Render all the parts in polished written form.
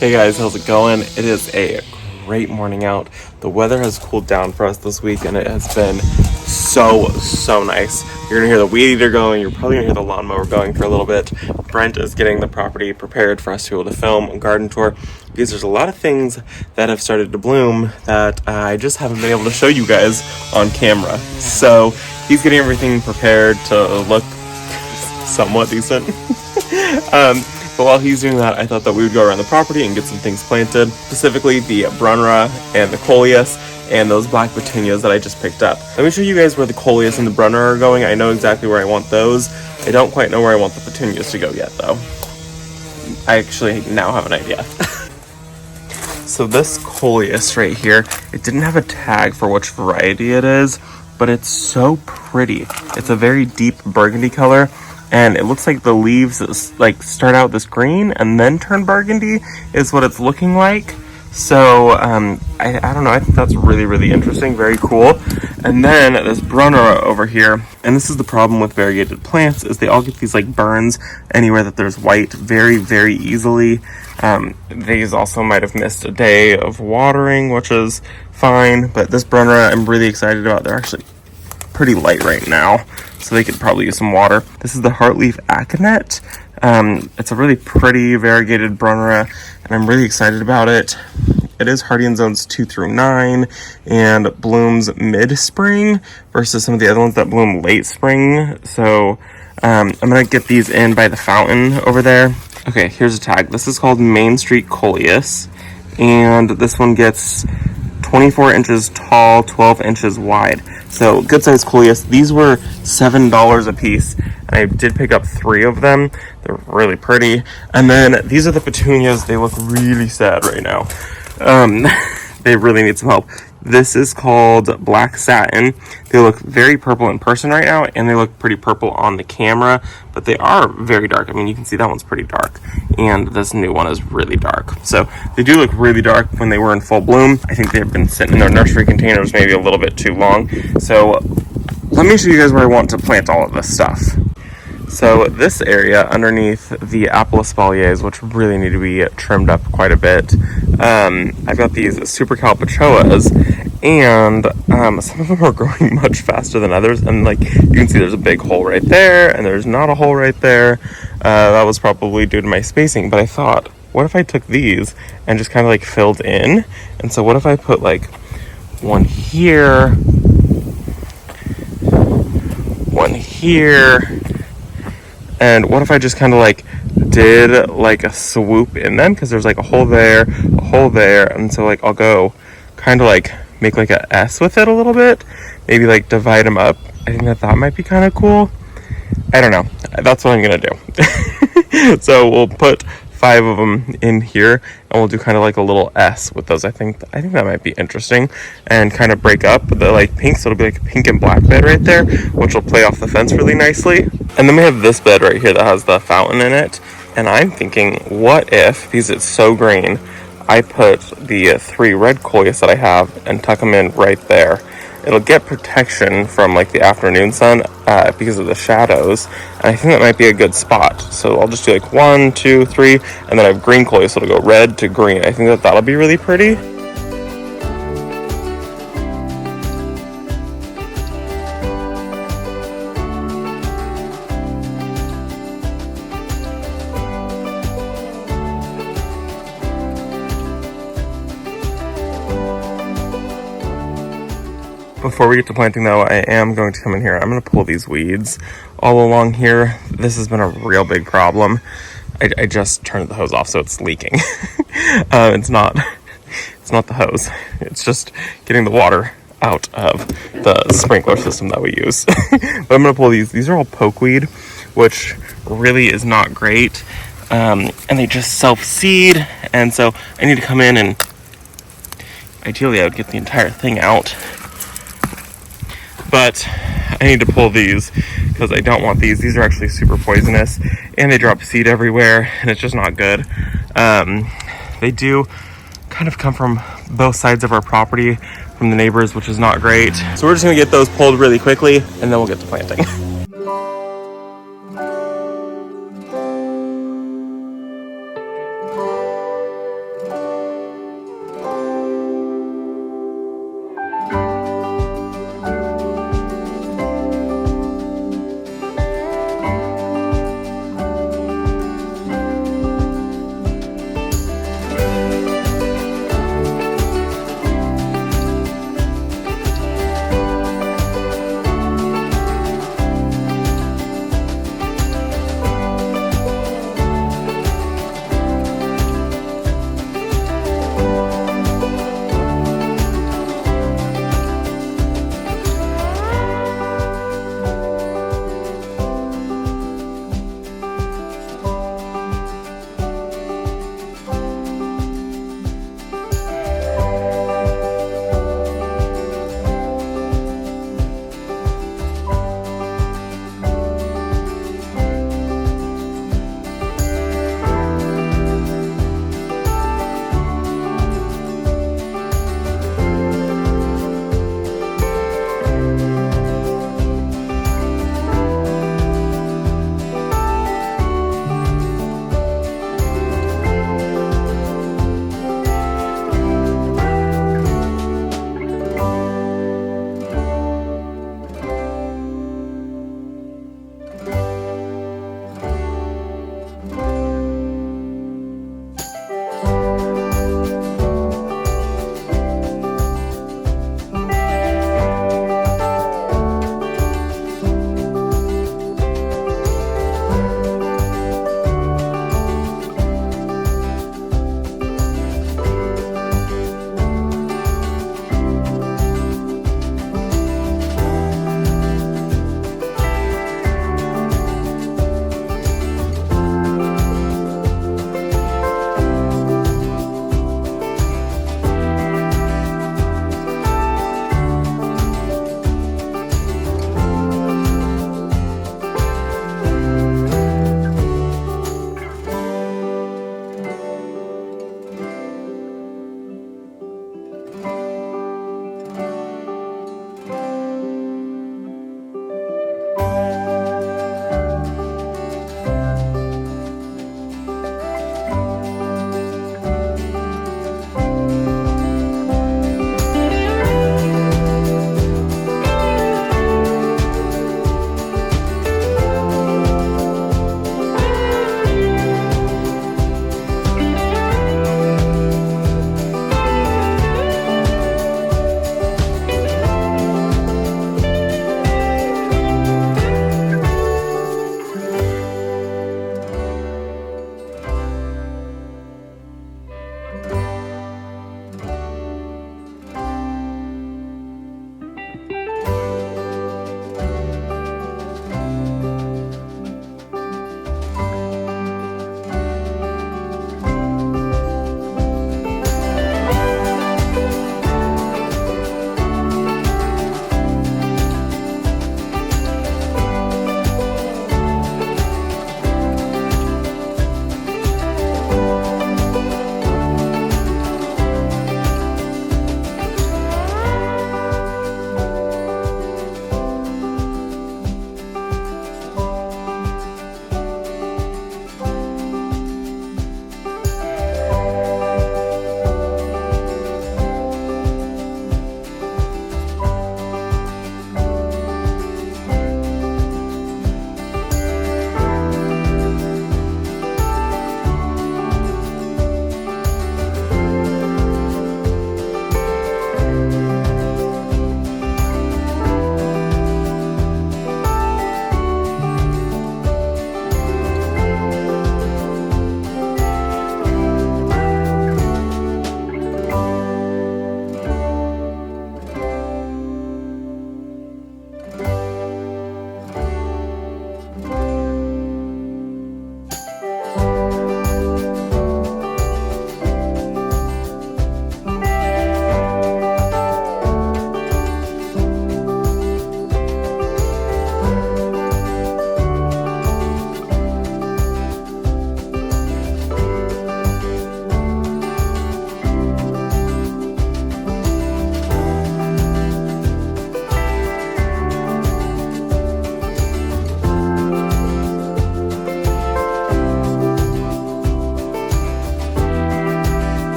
Hey guys, how's it going? It is a great morning out. The weather has cooled down for us this week and it has been so nice. You're gonna hear the weed eater going, you're probably gonna hear the lawnmower going for a little bit. Brent is getting the property prepared for us to be able to film a garden tour because there's a lot of things that have started to bloom that I just haven't been able to show you guys on camera. So he's getting everything prepared to look somewhat decent. But while he's doing that, I thought that we would go around the property and get some things planted, specifically the Brunnera and the Coleus and those black petunias that I just picked up. Let me show you guys where the Coleus and the Brunnera are going. I know exactly where I want those. I don't quite know where I want the petunias to go yet, though. I actually now have an idea. So this Coleus right here, it didn't have a tag for which variety it is, but it's so pretty. It's a very deep burgundy color. And it looks like the leaves like start out this green and then turn burgundy is what it's looking like. So I don't know, I think that's really interesting, very cool. And then this Brunnera over here, and this is the problem with variegated plants, is they all get these like burns anywhere that there's white very easily. These also might have missed a day of watering, which is fine, but this Brunnera I'm really excited about. They're actually pretty light right now, so they could probably use some water. This is the Heartleaf Aconite. It's a really pretty variegated Brunnera, and I'm really excited about it. It is hardy in zones 2 through 9 and blooms mid-spring versus some of the other ones that bloom late spring. So I'm gonna get these in by the fountain over there. Okay, here's a tag. This is called Main Street Coleus, and this one gets 24 inches tall, 12 inches wide. So good size Coleus. These were $7 a piece. And I did pick up 3 of them. They're really pretty. And then these are the petunias. They look really sad right now. They really need some help. This is called Black Satin. They look very purple in person right now, and they look pretty purple on the camera, but they are very dark. I mean, you can see that one's pretty dark, and this new one is really dark. So they do look really dark when they were in full bloom. I think they've been sitting in their nursery containers maybe a little bit too long. So let me show you guys where I want to plant all of this stuff. So this area underneath the apple espaliers, which really need to be trimmed up quite a bit, I've got these super calpachoas, and some of them are growing much faster than others, and like you can see there's a big hole right there, and there's not a hole right there. That was probably due to my spacing, but I thought, what if I took these and just kind of like filled in? And so what if I put like one here, one here, and what if I just kind of like did like a swoop in them, because there's like a hole there, and so like I'll go kind of like make like a S with it a little bit, maybe like divide them up. I think that might be kind of cool. I don't know, that's what I'm gonna do. So we'll put 5 of them in here, and we'll do kind of like a little S with those. I think that might be interesting, and kind of break up the like pink, so it'll be like a pink and black bed right there, which will play off the fence really nicely. And then we have this bed right here that has the fountain in it, and I'm thinking, what if, because it's so green, I put the 3 red Coleus that I have and tuck them in right there. It'll get protection from like the afternoon sun because of the shadows, and I think that might be a good spot. So I'll just do like 1, 2, 3, and then I have green Coleus, so it'll go red to green. I think that'll be really pretty. Before we get to planting though, I am going to come in here. I'm going to pull these weeds all along here. This has been a real big problem. I just turned the hose off, so it's leaking. It's not the hose. It's just getting the water out of the sprinkler system that we use. But I'm going to pull these. These are all pokeweed, which really is not great. And they just self-seed. And so I need to come in and ideally I would get the entire thing out. But I need to pull these because I don't want these. These are actually super poisonous, and they drop seed everywhere, and it's just not good. They do kind of come from both sides of our property, from the neighbors, which is not great. So we're just gonna get those pulled really quickly, and then we'll get to planting.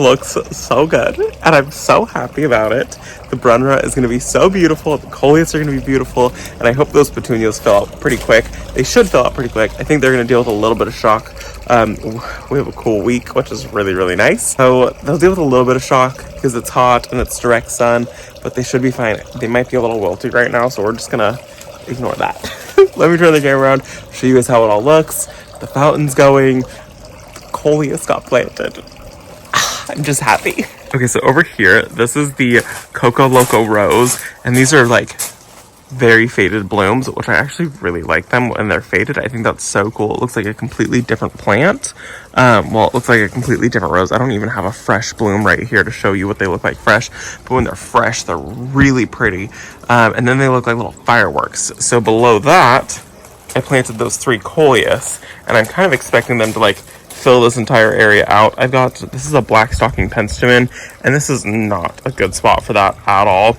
looks so good, and I'm so happy about it. The Brunnera is going to be so beautiful. The Coleus are going to be beautiful, and I hope those Petunias fill out pretty quick. They should fill out pretty quick. I think they're going to deal with a little bit of shock. We have a cool week, which is really, really nice. So they'll deal with a little bit of shock because it's hot and it's direct sun, but they should be fine. They might be a little wilty right now, so we're just going to ignore that. Let me turn the camera around, show you guys how it all looks. The fountain's going. Coleus got planted. I'm just happy. Okay, so over here, this is the Coco Loco Rose, and these are like very faded blooms, which I actually really like them when they're faded. I think that's so cool. It looks like a completely different plant. Well, it looks like a completely different rose. I don't even have a fresh bloom right here to show you what they look like fresh, but when they're fresh, they're really pretty. And then they look like little fireworks. So below that, I planted those 3 Coleus, and I'm kind of expecting them to like fill this entire area out. This is a black stocking penstemon, and this is not a good spot for that at all.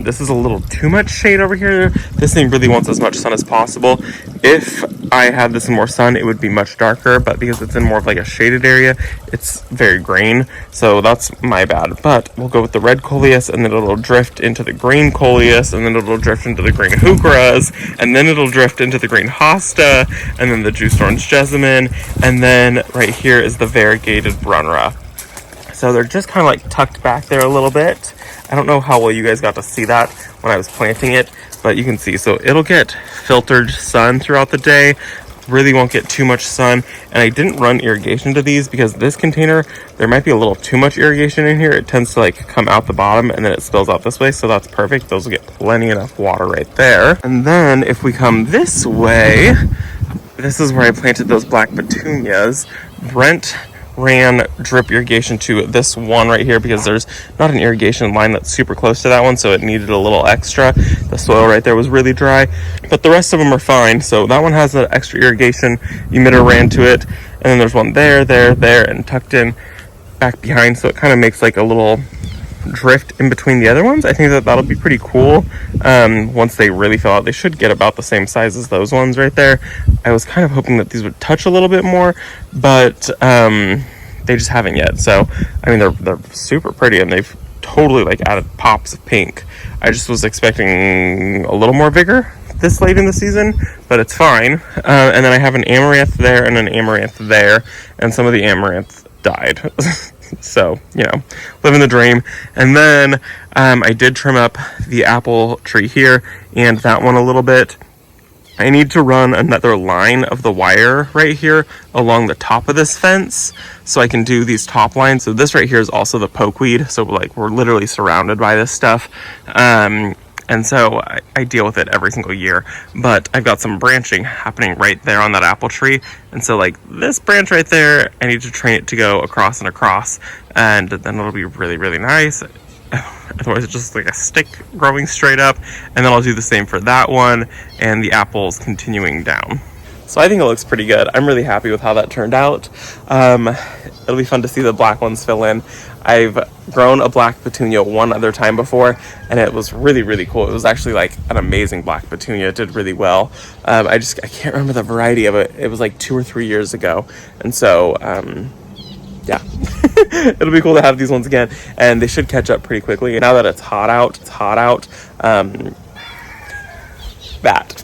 This is a little too much shade over here. This thing really wants as much sun as possible. If I had this in more sun, it would be much darker, but because it's in more of like a shaded area, it's very green, so that's my bad. But we'll go with the red Coleus, and then it'll drift into the green Coleus, and then it'll drift into the green heucheras, and then it'll drift into the green hosta, and then the juiced orange jessamine, and then right here is the variegated Brunnera. So they're just kind of like tucked back there a little bit. I don't know how well you guys got to see that when I was planting it, but you can see. So it'll get filtered sun throughout the day. Really won't get too much sun. And I didn't run irrigation to these because this container, there might be a little too much irrigation in here. It tends to like come out the bottom and then it spills out this way. So that's perfect. Those will get plenty enough water right there. And then if we come this way, this is where I planted those black petunias. Brent ran drip irrigation to this one right here because there's not an irrigation line that's super close to that one, so it needed a little extra. The soil right there was really dry, but the rest of them are fine. So that one has an extra irrigation emitter ran to it, and then there's one there, and tucked in back behind, so it kind of makes like a little drift in between the other ones. I think that'll be pretty cool. Once they really fill out, they should get about the same size as those ones right there. I was kind of hoping that these would touch a little bit more, but they just haven't yet. So I mean, they're super pretty, and they've totally like added pops of pink. I just was expecting a little more vigor this late in the season, but it's fine. And then I have an amaranth there and an amaranth there, and some of the amaranth died. So, you know, living the dream. And then I did trim up the apple tree here and that one a little bit. I need to run another line of the wire right here along the top of this fence so I can do these top lines. So this right here is also the pokeweed. So like we're literally surrounded by this stuff. And so I deal with it every single year, but I've got some branching happening right there on that apple tree. And so like this branch right there, I need to train it to go across and across, and then it'll be really, really nice. Otherwise it's just like a stick growing straight up. And then I'll do the same for that one and the apples continuing down. So I think it looks pretty good. I'm really happy with how that turned out. It'll be fun to see the black ones fill in. I've grown a black petunia one other time before, and it was really, really cool. It was actually like an amazing black petunia. It did really well. I can't remember the variety of it. It was like 2 or 3 years ago. And so, yeah, it'll be cool to have these ones again, and they should catch up pretty quickly. Now that it's hot out, that.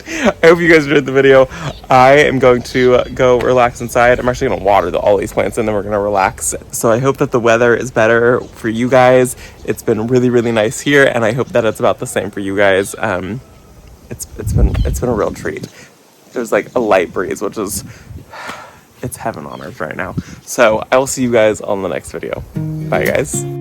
I hope you guys enjoyed the video. I am going to go relax inside. I'm actually going to water all these plants and then we're going to relax. So I hope that the weather is better for you guys. It's been really, really nice here, and I hope that it's about the same for you guys. It's been a real treat. There's like a light breeze, which is, it's heaven on earth right now. So I will see you guys on the next video. Bye guys.